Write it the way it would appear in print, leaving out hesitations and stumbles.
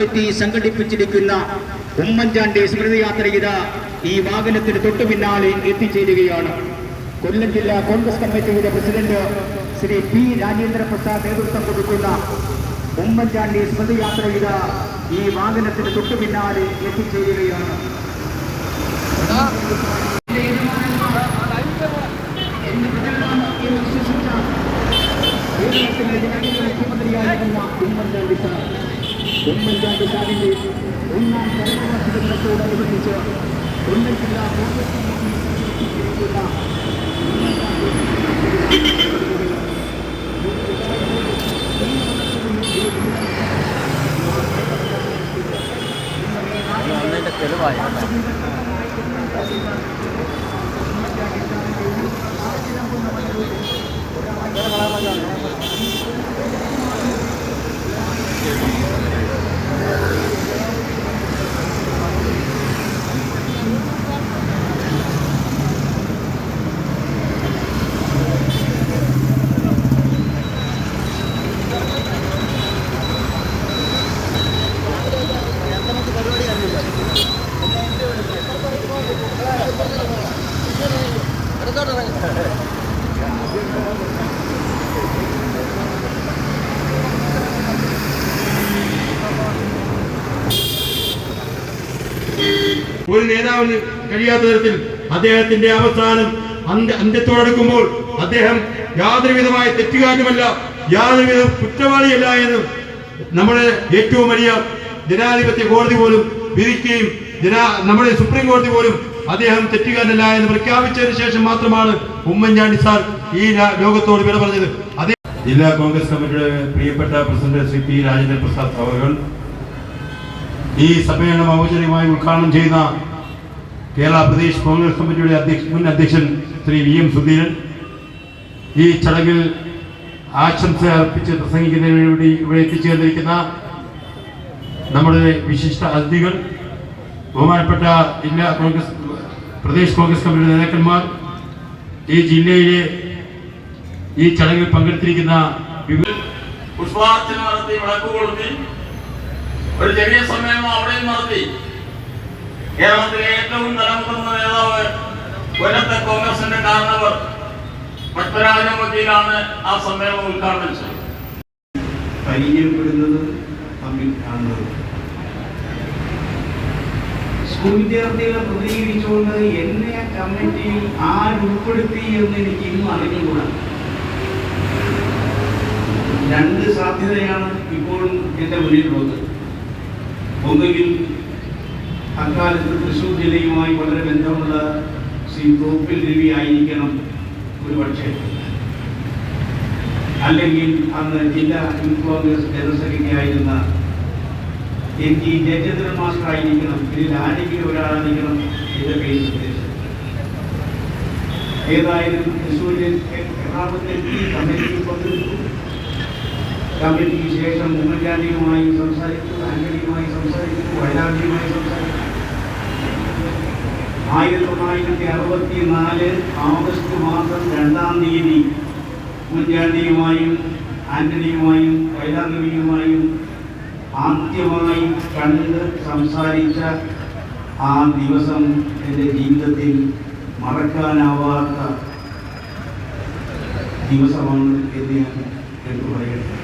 സംഘടിപ്പിച്ചിരിക്കുന്ന ഉമ്മൻചാണ്ടി സ്മൃതിയാത്ര ഇതാ ഈ വാഹനത്തിന് തൊട്ടു പിന്നാലെ എത്തിച്ചേരുകയാണ്. കൊല്ലം ജില്ലാ കോൺഗ്രസ് കമ്മിറ്റിയുടെ പ്രസിഡന്റ് ശ്രീ പി രാജേന്ദ്ര പ്രസാദ് നേതൃത്വം കൊടുക്കുന്ന ഉമ്മൻചാണ്ടി സ്മൃതിയാത്ര ഇതാ ഈ വാഹനത്തിന് തൊട്ടു പിന്നാലെ എത്തിച്ചേരുകയാണ്. മുഖ്യമന്ത്രിയായിരുന്ന ഉമ്മൻചാണ്ടി സാറിന്റെ ഒന്നാം ചരമവാർഷിക ദിനത്തോടനുബന്ധിച്ച് കൊല്ലം ജില്ലാ കോൺഗ്രസ് ഒരു നേതാവിന് കഴിയാത്ത തരത്തിൽ അദ്ദേഹത്തിന്റെ അവസാനം അന്ത്യത്തോടടുക്കുമ്പോൾ അദ്ദേഹം യാതൊരുവിധമായ തെറ്റുകാരനുമല്ല, യാതൊരുവിധ കുറ്റവാളിയല്ല എന്ന് നമ്മുടെ ഏറ്റവും വലിയ ജനാധിപത്യ കോടതി പോലും വിധിക്കുകയും നമ്മുടെ സുപ്രീം കോടതി പോലും അദ്ദേഹം തെറ്റുകാരനല്ല എന്ന് പ്രഖ്യാപിച്ചതിന് ശേഷം മാത്രമാണ് ഉമ്മൻചാണ്ടി സാർ ഈ ലോകത്തോട് വിട പറഞ്ഞത്. അതേ ജില്ലാ കോൺഗ്രസ് കമ്മിറ്റിയുടെ പ്രിയപ്പെട്ട പ്രസിഡന്റ് ശ്രീ പി രാജേന്ദ്ര പ്രസാദ് അവർ ഈ സമ്മേളനം ഔപചാരികമായി ഉദ്ഘാടനം ചെയ്യുന്ന കേരള പ്രദേശ് കോൺഗ്രസ് കമ്മിറ്റിയുടെ മുൻ അധ്യക്ഷൻ ശ്രീ വി എം സുധീരൻ, ഈ ചടങ്ങിൽ ആശംസ അർപ്പിച്ച് പ്രസംഗിക്കുന്നതിന് വേണ്ടി ഇവിടെ എത്തിച്ചേർന്നിരിക്കുന്ന നമ്മുടെ വിശിഷ്ട അതിഥികൾ, ബഹുമാനപ്പെട്ട ജില്ലാ കോൺഗ്രസ് പ്രദേശ് കോൺഗ്രസ് കമ്മിറ്റിയുടെ നേതാക്കന്മാർ, ഈ ജില്ലയിലെ ഈ ചടങ്ങിൽ പങ്കെടുത്തിരിക്കുന്ന പുഷ്പാർച്ചന നടത്തി വിളക്കുകൊളുത്തി ഒരു ചെറിയ സമ്മേളനം അവിടെയും നടത്തി. കേരളത്തിലെ ഏറ്റവും തലമുതിർന്ന നേതാവ് കൊല്ലത്തെ കോൺഗ്രസിന്റെ കാരണവർ പത്മരാജൻ വക്കീലാണ് ആ സമ്മേളനം ഉദ്ഘാടനം ചെയ്തത്. പരിചയപ്പെടുന്നത് തമ്മിൽ കാണുന്നത് സ്കൂൾ വിദ്യാർത്ഥികളെ പ്രതികരിച്ചുകൊണ്ട് എന്നെ ആ കമ്മിറ്റിയിൽ ആരുൾപ്പെടുത്തി എന്ന് എനിക്ക് ഇന്നും അറിഞ്ഞുകൂടാ. രണ്ട് സാധ്യതയാണ് ഇപ്പോഴും എൻ്റെ മുന്നിലുള്ളത്. ഒന്നുകിൽ അക്കാലത്ത് തൃശ്ശൂർ ജില്ലയുമായി വളരെ ബന്ധമുള്ള ശ്രീ തോപ്പിൽ രവി ആയിരിക്കണം ഒരു പക്ഷേ, അല്ലെങ്കിൽ അന്ന് ജില്ലാ യൂത്ത് കോൺഗ്രസ് ജനറൽ സെക്രട്ടറി ആയിരുന്ന എനിക്ക് ജയചന്ദ്രൻ മാസ്റ്റർ ആയിരിക്കണം, ഇതിൽ ആരെങ്കിലും ഒരാളായിരിക്കണം എൻ്റെ പേര് നിർദ്ദേശം. ഏതായാലും തൃശ്ശൂരിൽ എറണാകുളത്തെത്തി കമ്മിറ്റിയിൽ പങ്കെടുത്തു. കമ്മിറ്റിക്ക് ശേഷം ഉമ്മൻചാണ്ടിയുമായി സംസാരിച്ചു, ആന്റണിയുമായി സംസാരിച്ചു, വയനാടിയുമായി സംസാരിച്ചു. 1964 ഓഗസ്റ്റ് മാസം 2-ാം തീയതി ഉമ്മൻചാണ്ടിയുമായും ആന്റണിയുമായും വയലാറിയുമായും ആദ്യമായി കണ്ട് സംസാരിച്ച ആ ദിവസം എൻ്റെ ജീവിതത്തിൽ മറക്കാനാവാത്ത ദിവസമാണ് എന്ന് ഞാൻ എടുത്തു പറയട്ടെ.